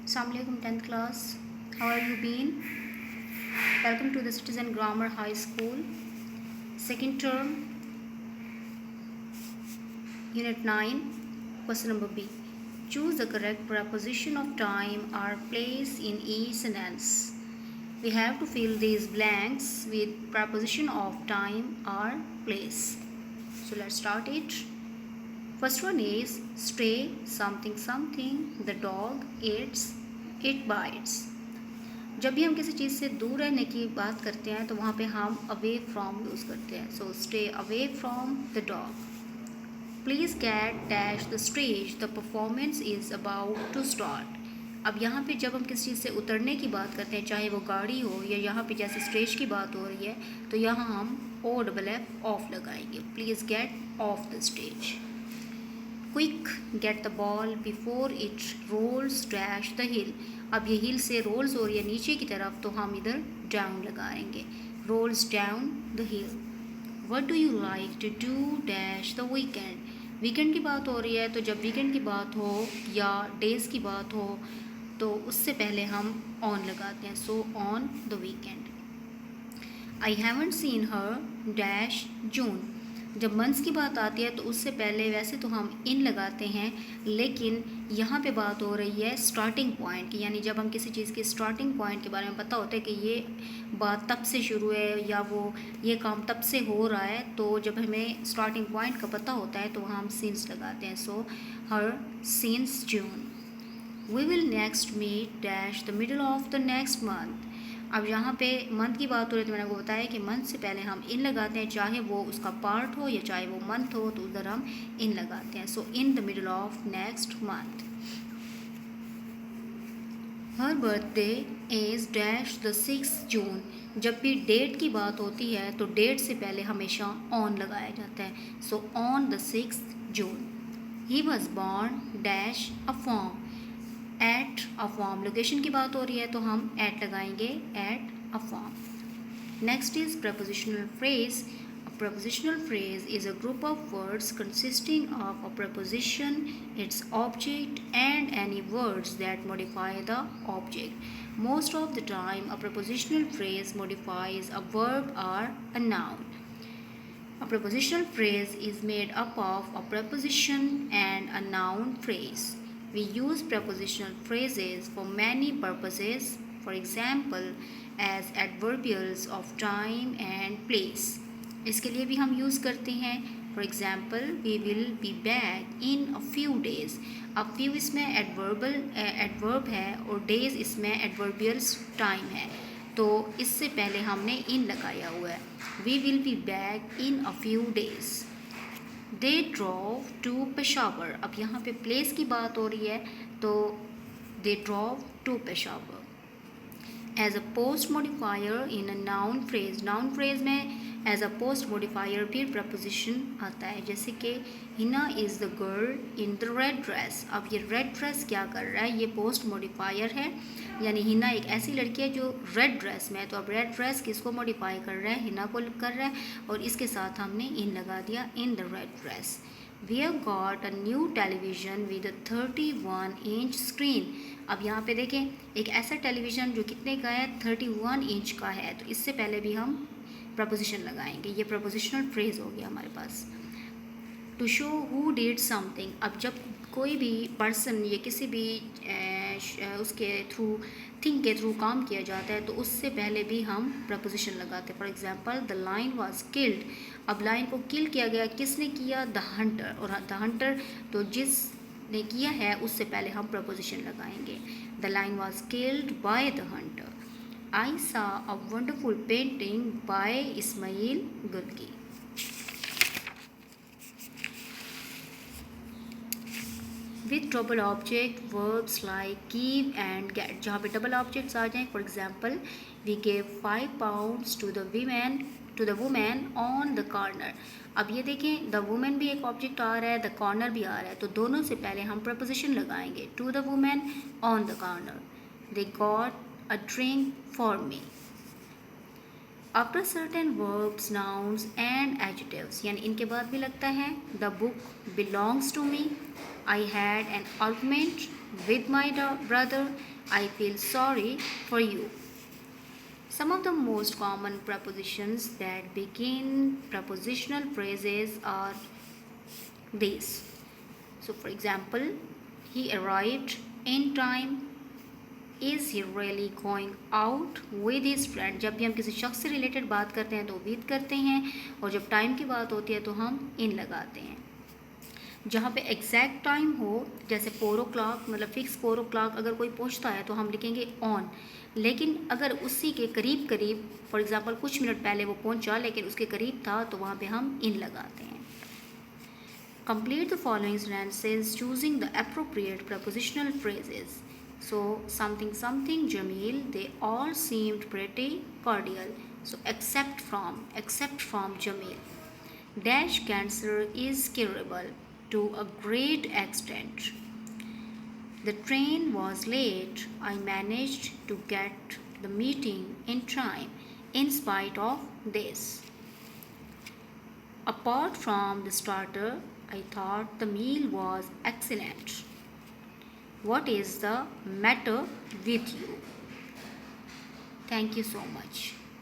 Assalamualaikum 10th class. How are you been? Welcome to the Citizen Grammar High School. Second term, Unit 9, question number B. Choose the correct preposition of time or place in each sentence. We have to fill these blanks with preposition of time or place. So let's start it. First one is stray, something something, the dog eats, it bites. जब भी हम किसी चीज़ से दूर रहने की बात करते हैं तो वहाँ पे हम अवे फ्रॉम यूज़ करते हैं. So stay away from the dog. Please get dash the stage, the performance is about to start. अब यहाँ पे जब हम किसी चीज़ से उतरने की बात करते हैं, चाहे वो गाड़ी हो या यहाँ पे जैसे स्टेज की बात हो रही है, तो यहाँ हम OFF ऑफ लगाएंगे. Please get off the stage. Quick, get the ball before it rolls dash the hill. अब ये हिल से रोल्स हो रही है नीचे की तरफ, तो हम इधर डाउन लगाएंगे. Rolls down the hill. What do you like to do dash the weekend. Weekend की बात हो रही है, तो जब वीकेंड की बात हो या डेज़ की बात हो तो उससे पहले हम ऑन लगाते हैं. So on the weekend. I haven't seen her dash June. जब मंथ्स की बात आती है तो उससे पहले वैसे तो हम इन लगाते हैं, लेकिन यहाँ पे बात हो रही है स्टार्टिंग पॉइंट की. यानी जब हम किसी चीज़ के स्टार्टिंग पॉइंट के बारे में पता होता है कि ये बात तब से शुरू है या वो ये काम तब से हो रहा है, तो जब हमें स्टार्टिंग पॉइंट का पता होता है तो वहाँ हम सिंस लगाते हैं. So her since June. We will next meet dash the middle of the next month. अब यहाँ पे मंथ की बात हो रही है तो मैंने आपको बताया कि मंथ से पहले हम इन लगाते हैं, चाहे वो उसका पार्ट हो या चाहे वो मंथ हो, तो उधर हम इन लगाते हैं. So in the middle of next month. Her birthday is dash the 6 June. जब भी डेट की बात होती है तो डेट से पहले हमेशा ऑन लगाया जाता है. सो on the 6 June. He was born dash a form. At a form. Location की बात हो रही है तो हम एट लगाएंगे, at a form. Next is prepositional phrase. A prepositional phrase is a group of words consisting of a preposition, its object, and any words that modify the object. Most of the time, a prepositional phrase modifies a verb or a noun. A prepositional phrase is made up of a preposition and a noun phrase. We use prepositional phrases for many purposes, for example, as adverbials of time and place. इसके लिए भी हम use करते हैं. For example, we will be back in a few days. अब few इसमें adverb है और डेज़ इसमें एडवर्बियल्स टाइम है, तो इससे पहले हमने इन लगाया हुआ है. We will be back in a few days. They drove to Peshawar. अब यहाँ पे प्लेस की बात हो रही है तो they drove to Peshawar. As a post modifier in a noun phrase. Noun phrase में एज अ पोस्ट मॉडिफायर भी प्रपोजिशन आता है, जैसे कि Hina is the girl in the red dress. अब ये रेड ड्रेस क्या कर रहा है, ये पोस्ट मॉडिफायर है, यानी हिना एक ऐसी लड़की है जो रेड ड्रेस में है. तो अब रेड ड्रेस किसको मॉडिफाई कर रहा है, हिना को कर रहा है, और इसके साथ हमने इन लगा दिया, in the red dress. We have got a new television with a 31 inch screen. अब यहाँ पे देखें, एक ऐसा टेलीविज़न जो कितने का है, 31 इंच का है, तो इससे पहले भी हम प्रपोजिशन लगाएंगे. ये प्रपोजिशनल फ्रेज हो गया हमारे पास. To show who did something. अब जब कोई भी पर्सन या किसी भी उसके थ्रू, थिंग के थ्रू काम किया जाता है तो उससे पहले भी हम प्रपोजिशन लगाते हैं. For example, the lion was killed. अब लाइन को किल किया गया, किसने किया, द हंटर. और द हंटर तो जिसने किया है उससे पहले हम प्रपोजिशन लगाएंगे. The lion was killed by the hunter. I saw a wonderful painting by Ismail Gulgee. With double object verbs like give and get. जहाँ पे डबल ऑब्जेक्ट्स आ जाएं, for example, we gave 5 pounds to the women on the corner. अब ये देखें, the women भी एक object आ रहा है, द कॉर्नर भी आ रहा है, तो दोनों से पहले हम प्रपोजिशन लगाएंगे. To the women on the corner. They got a drink for me. After certain verbs nouns and adjectives, यानी इनके बाद भी लगता है the book belongs to me, I had an argument with my brother, I feel sorry for you. Some of the most common prepositions that begin prepositional phrases are these. So, for example, he arrived in time. Is he really going out with his friend? जब भी हम किसी शख्स से related बात करते हैं तो विद करते हैं, और जब टाइम की बात होती है तो हम इन लगाते हैं. जहाँ पे एग्जैक्ट टाइम हो, जैसे 4 o'clock, मतलब फिक्स 4 o'clock अगर कोई पहुँचता है तो हम लिखेंगे ऑन. लेकिन अगर उसी के करीब करीब, फॉर एग्जांपल कुछ मिनट पहले वो पहुँचा लेकिन उसके करीब था, तो वहाँ पे हम इन लगाते हैं. Complete the following sentences choosing the appropriate prepositional phrases. So something Jamil, they all seemed pretty cordial. So except from Jamil. Dash cancer is curable to a great extent. The train was late. I managed to get the meeting in time in spite of this. Apart from the starter, I thought the meal was excellent. What is the matter with you? Thank you so much.